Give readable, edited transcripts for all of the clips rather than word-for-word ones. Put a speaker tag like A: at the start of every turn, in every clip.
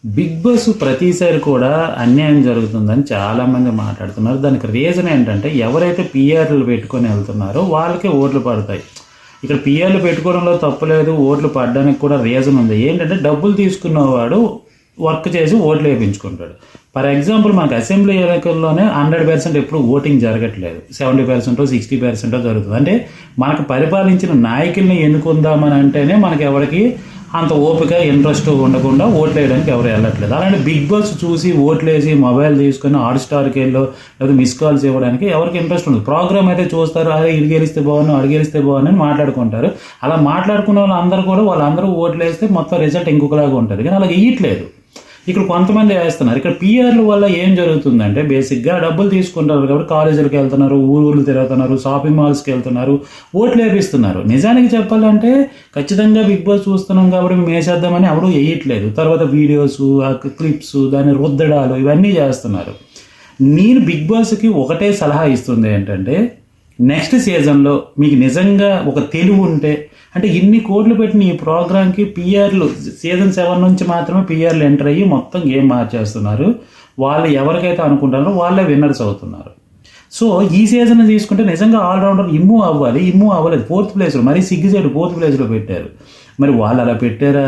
A: Big boss ప్రతిసారి కూడా అన్యాయం జరుగుతుందని చాలామంది మాట్లాడుతున్నారు. దానికి రీజన్ ఏంటంటే ఎవరైతే పిఆర్లు పెట్టుకొని వెళ్తున్నారో వాళ్ళకే ఓట్లు పడతాయి. ఇక్కడ పిఆర్లు పెట్టుకోవడంలో తప్పులేదు, ఓట్లు పడడానికి కూడా రీజన్ ఉంది. ఏంటంటే డబ్బులు తీసుకున్నవాడు వర్క్ చేసి ఓట్లు వేయించుకుంటాడు. ఫర్ ఎగ్జాంపుల్ మనకు అసెంబ్లీ ఎన్నికల్లోనే 100% ఎప్పుడు ఓటింగ్ జరగట్లేదు, 70% 60% జరుగుతుంది. అంటే మనకు పరిపాలించిన నాయకుల్ని ఎన్నుకుందామని అంటేనే మనకి ఎవరికి అంత ఓపిక ఇంట్రెస్ట్ ఉండకుండా ఓట్లు వేయడానికి ఎవరు వెళ్ళట్లేదు. అలాంటి బిగ్ బాస్ చూసి ఓట్లు వేసి మొబైల్ తీసుకొని హాట్‌స్టార్కి వెళ్ళో లేదా మిస్ కాల్స్ ఇవ్వడానికి ఎవరికి ఇంట్రెస్ట్ ఉండదు. ప్రోగ్రామ్ అయితే చూస్తారు, అదే ఇది గెలిస్తే బాగున్నాను అడి గెలిస్తే బాగున్నాను అని మాట్లాడుకుంటారు. అలా మాట్లాడుకున్న వాళ్ళందరూ కూడా వాళ్ళందరూ ఓట్లు వేస్తే మొత్తం రిజల్ట్ ఇంకొకలాగా ఉంటుంది. కానీ అలా వేయట్లేదు. ఇక్కడ కొంతమంది వేస్తున్నారు. ఇక్కడ పిఆర్ల వల్ల ఏం జరుగుతుందంటే బేసిక్గా డబ్బులు తీసుకుంటారు కాబట్టి కాలేజీలకు వెళ్తున్నారు, ఊళ్ళు తిరుగుతున్నారు, షాపింగ్ మాల్స్కి వెళ్తున్నారు, ఓట్లు వేపిస్తున్నారు. నిజానికి చెప్పాలంటే ఖచ్చితంగా బిగ్ బాస్ చూస్తున్నాం కాబట్టి మేము వేసేద్దామని ఎవరు వేయట్లేదు. తర్వాత వీడియోస్, క్లిప్స్, దాన్ని రుద్దడాలు ఇవన్నీ చేస్తున్నారు. నేను బిగ్ బాస్కి ఒకటే సలహా ఇస్తుంది ఏంటంటే నెక్స్ట్ సీజన్లో మీకు నిజంగా ఒక తెలివి ఉంటే, అంటే ఇన్ని కోట్లు పెట్టిన ఈ ప్రోగ్రామ్కి పిఆర్లు సీజన్ 7 నుంచి మాత్రమే పిఆర్లు ఎంటర్ అయ్యి మొత్తం గేమ్ మార్చేస్తున్నారు. వాళ్ళు ఎవరికైతే అనుకుంటారో వాళ్ళే విన్నర్స్ అవుతున్నారు. సో ఈ సీజన్ తీసుకుంటే నిజంగా ఆల్రౌండర్ ఇమ్మూవ్ అవ్వాలి, ఇమ్మూవ్ అవ్వలేదు. 4th ప్లేస్లో మరీ సిగ్గుచేటు 4th ప్లేస్లో పెట్టారు. మరి వాళ్ళు అలా పెట్టారా,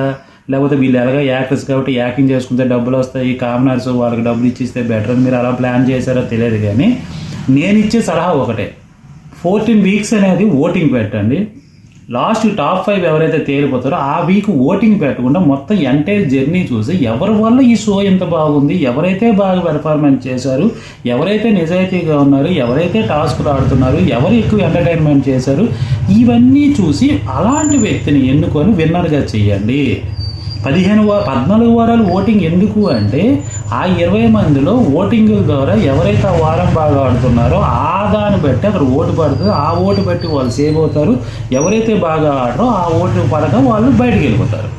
A: లేకపోతే వీళ్ళు ఎలాగా యాక్టర్స్ కాబట్టి యాక్టింగ్ చేసుకుంటే డబ్బులు వస్తాయి, కామనర్స్ వాళ్ళకి డబ్బులు ఇచ్చిస్తే బెటర్ అని మీరు అలా ప్లాన్ చేశారో తెలియదు. కానీ నేను ఇచ్చే సలహా ఒకటే, 14 వీక్స్ అనేది ఓటింగ్ పెట్టండి. లాస్ట్ టాప్ 5 ఎవరైతే తేలిపోతారో ఆ వీక్ ఓటింగ్ పెట్టకుండా మొత్తం ఎంటైర్ జర్నీ చూసి ఎవరి వల్ల ఈ షో ఎంత బాగుంది, ఎవరైతే బాగా పెర్ఫార్మెన్స్ చేశారు, ఎవరైతే నిజాయితీగా ఉన్నారు, ఎవరైతే టాస్క్లు ఆడుతున్నారు, ఎవరు ఎక్కువ ఎంటర్టైన్మెంట్ చేశారు, ఇవన్నీ చూసి అలాంటి వ్యక్తిని ఎన్నుకొని విన్నర్గా చెయ్యండి. 14 వారాలు ఓటింగ్ ఎందుకు అంటే ఆ 20 మందిలో ఓటింగుల ద్వారా ఎవరైతే ఆ వారం బాగా ఆడుతున్నారో ఆ దాన్ని బట్టి అక్కడ ఓటు పడుతుంది. ఆ ఓటు బట్టి వాళ్ళు సేవ్ అవుతారు. ఎవరైతే బాగా ఆడరో ఆ ఓటు పడక వాళ్ళు బయటకు వెళ్ళిపోతారు.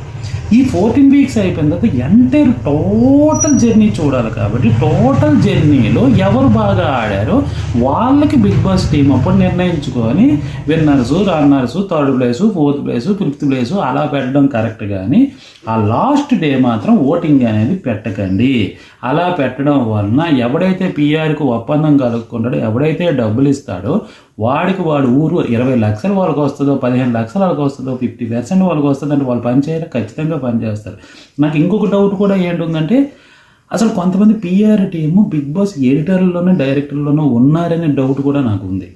A: ఈ 14 వీక్స్ అయిపోయిన తర్వాత ఎంటైర్ టోటల్ జర్నీ చూడాలి. కాబట్టి టోటల్ జర్నీలో ఎవరు బాగా ఆడారో వాళ్ళకి బిగ్ బాస్ టీం అప్పుడు నిర్ణయించుకొని విన్నర్సు, రన్నర్సు, 3rd place, 4th place, 5th place అలా పెట్టడం కరెక్ట్. కానీ ఆ లాస్ట్ డే మాత్రం ఓటింగ్ అనేది పెట్టకండి. అలా పెట్టడం వలన ఎవడైతే పిఆర్కి ఒప్పందం కలుపుకుంటాడో, ఎవడైతే డబ్బులు ఇస్తాడో వాడికి వాడు ఊరు 20 లక్షలు వాళ్ళకి వస్తుందో, 15 లక్షలు వాళ్ళకి వస్తుందో, 50% వాళ్ళకి వస్తుందంటే వాళ్ళు పని చేయరు, ఖచ్చితంగా పని చేస్తారు. నాకు ఇంకొక డౌట్ కూడా ఏంటుందంటే అసలు కొంతమంది పిఆర్ టీము బిగ్ బాస్ ఎడిటర్లోనూ డైరెక్టర్లోనూ ఉన్నారనే డౌట్ కూడా నాకు ఉంది.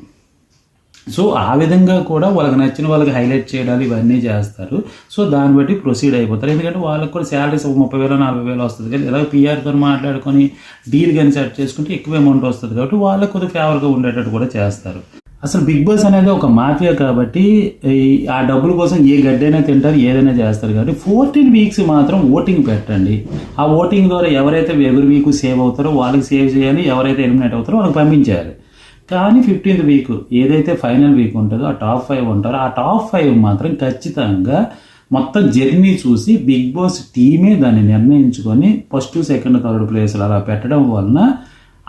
A: సో ఆ విధంగా కూడా వాళ్ళకి నచ్చిన వాళ్ళకి హైలైట్ చేయడాలు ఇవన్నీ చేస్తారు. సో దాన్ని బట్టి ప్రొసీడ్ అయిపోతారు. ఎందుకంటే వాళ్ళకి కూడా శాలరీస్ 30,000 40,000 వస్తుంది. కానీ ఇలా పిఆర్తో మాట్లాడుకొని డీల్ కానీ సెట్ చేసుకుంటే ఎక్కువ అమౌంట్ వస్తుంది కాబట్టి వాళ్ళకి కొద్దిగా ఫేవర్గా ఉండేటట్టు కూడా చేస్తారు. అసలు బిగ్ బాస్ అనేది ఒక మాఫియా కాబట్టి ఆ డబ్బుల కోసం ఏ గడ్డైనా తింటారు, ఏదైనా చేస్తారు. కాబట్టి 14 వీక్స్ మాత్రం ఓటింగ్ పెట్టండి. ఆ ఓటింగ్ ద్వారా ఎవరైతే ఎవరి వీక్ సేవ్ అవుతారో వాళ్ళకి సేవ్ చేయాలి, ఎవరైతే ఎలిమినేట్ అవుతారో వాళ్ళకి పంపించేయాలి. కానీ 15th వీక్ ఏదైతే ఫైనల్ వీక్ ఉంటుందో ఆ టాప్ 5 ఉంటారో ఆ టాప్ 5 మాత్రం ఖచ్చితంగా మొత్తం జర్నీ చూసి బిగ్ బాస్ టీమే దాన్ని నిర్ణయించుకొని 1st, 2nd, 3rd ప్లేస్లు అలా పెట్టడం వలన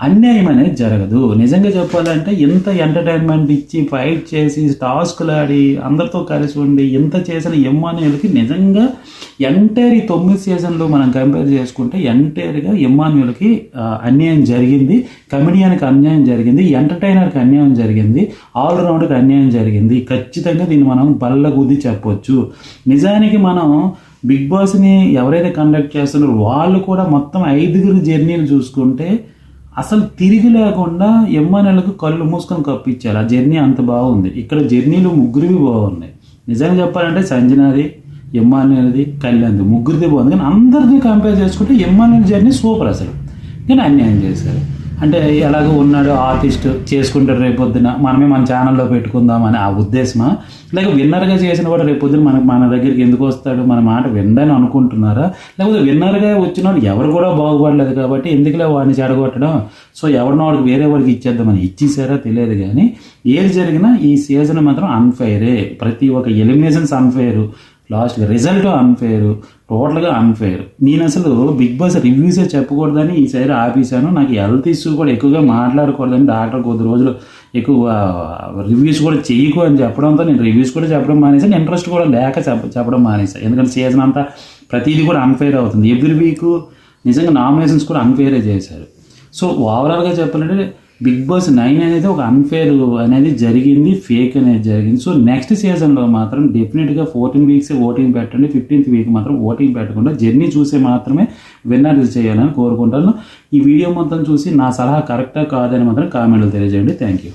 A: అన్యాయం అనేది జరగదు. నిజంగా చెప్పాలంటే ఎంత ఎంటర్టైన్మెంట్ ఇచ్చి ఫైట్ చేసి టాస్క్లు ఆడి అందరితో కలిసి ఉండి ఎంత చేసిన ఎమ్మాన్యుయల్కి నిజంగా ఎంటైర్ ఈ 9 సీజన్లు మనం కంపేర్ చేసుకుంటే ఎంటైర్గా ఎమ్మాన్యుయల్కి అన్యాయం జరిగింది, కమెడియన్కి అన్యాయం జరిగింది, ఎంటర్టైనర్కి అన్యాయం జరిగింది, ఆల్రౌండర్కి అన్యాయం జరిగింది. ఖచ్చితంగా దీన్ని మనం బల్లగుద్ది చెప్పొచ్చు. నిజానికి మనం బిగ్ బాస్ని ఎవరైతే కండక్ట్ చేస్తున్నారో వాళ్ళు కూడా మొత్తం 5 జర్నీలు చూసుకుంటే అసలు తిరిగి లేకుండా ఎమ్మాన్యుయల్కి కళ్ళు మూసుకొని కప్పించారు. ఆ జర్నీ అంత బాగుంది. ఇక్కడ జర్నీలు 3 బాగున్నాయి. నిజంగా చెప్పాలంటే సంజనాది, ఎమ్మాన్యుయల్ది, కళ్యాణ్ది 3 బాగుంది. కానీ అందరిది కంపేర్ చేసుకుంటే ఎమ్మాన్యుయల్ జర్నీ సూపర్ అసలు. కానీ అన్యాయం చేశారు. అంటే ఎలాగో ఉన్నాడు ఆర్టిస్ట్ చేసుకుంటారు, రేపొద్దున మనమే మన ఛానల్లో పెట్టుకుందామని ఆ ఉద్దేశమా, లేక విన్నర్గా చేసిన వాడు రేపొద్దున మన దగ్గరికి ఎందుకు వస్తాడు, మన మాట వినడని అనుకుంటున్నారా, లేకపోతే విన్నర్గా వచ్చినవాడు ఎవరు కూడా బాగుపడలేదు కాబట్టి ఎందుకులే వాడిని చెడగొట్టడం, సో ఎవరినో వాడికి వేరే వాడికి ఇచ్చేద్దామని ఇచ్చేసారా తెలియదు. కానీ ఏది జరిగినా ఈ సీజన్ మాత్రం అన్ఫెయిరే. ప్రతి ఒక్క eliminations unfair, last result unfair, టోటల్గా అన్ఫెయిర్. నేను అసలు బిగ్ బాస్ రివ్యూసే చెప్పకూడదని ఈసారి ఆపేశాను. నాకు హెల్త్ ఇష్యూ కూడా ఎక్కువగా మాట్లాడకూడదని డాక్టర్ కొద్ది రోజులు ఎక్కువ రివ్యూస్ కూడా చేయకు అని చెప్పడంతో నేను రివ్యూస్ కూడా చెప్పడం మానేసాను. ఇంట్రెస్ట్ కూడా లేక చెప్పడం మానేసాను. ఎందుకంటే సీజన్ అంతా ప్రతిదీ కూడా అన్ఫెయిర్ అవుతుంది. ఎవ్రీ వీక్ నిజంగా నామినేషన్స్ కూడా అన్ఫేరే చేశారు. సో ఓవరాల్గా చెప్పాలంటే బిగ్ బాస్ 9 అనేది ఒక అన్ఫేర్ అనేది జరిగింది, ఫేక్ అనేది జరిగింది. సో నెక్స్ట్ సీజన్లో మాత్రం డెఫినెట్గా 14 వీక్స్ ఓటింగ్ పెట్టండి, 15th వీక్ మాత్రం ఓటింగ్ పెట్టకుండా జర్నీ చూసి మాత్రమే విన్నర్ చేయాలని కోరుకుంటాను. ఈ వీడియో మొత్తం చూసి నా సలహా కరెక్టా కాదని మాత్రం కామెంట్లో తెలియజేయండి. Thank you.